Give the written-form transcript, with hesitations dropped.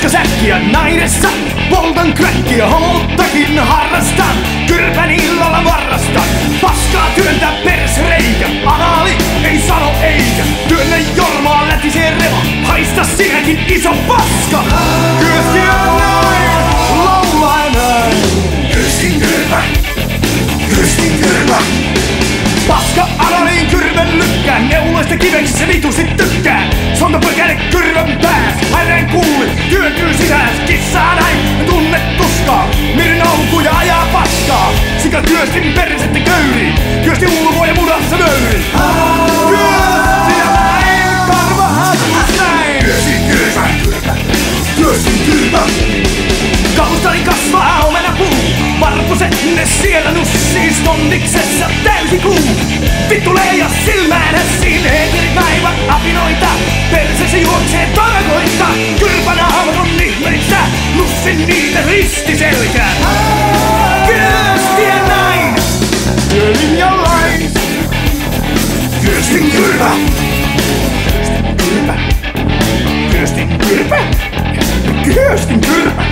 Paskasäkkiä naidessa, poltan kräkkiä, homottakin harrastan. Kyrpän illalla varrastan, paskaa työntää persreikä. Anaali ei sano eikä, työnnä jormaa lätisee reva. Haista sinäkin iso paska! Kyöstiä näin, laulaa näin. Kyöstin kyrpä, kyöstin kyrpä. Paska analiin kyrvän lykkää, neuloista kiveksi se vitusti tykkää. Sontapökäle kyrvän pääs, häneen kuuli, työntyy sisään. Kissaa näin, tunne tuskaa, mirnaukkuja ajaa paskaa. Sika kyöstin persettä köyriin, kyösti ulvoa ja mudassa nöyriin. Kyöstiä näin, karva hattus näin. Kyöstin kyrpä, kyöstin kyrpä. Kaustani kasvaa omenapuu, varpusenne siellä nussii stondiksessa täysi kuu. Vittu leija silmään hässiin, henkilöt näivät apinoita. Persesi juoksee tarkoita, kylpänä haavon ihmeistä. Nussin niitä ristiselkään. Kyöstiä näin, työlin ja lain. Kyöstin kyrpä, Kyöstin kyrpä, kyöstin kyrpä, kyöstin kyrpä.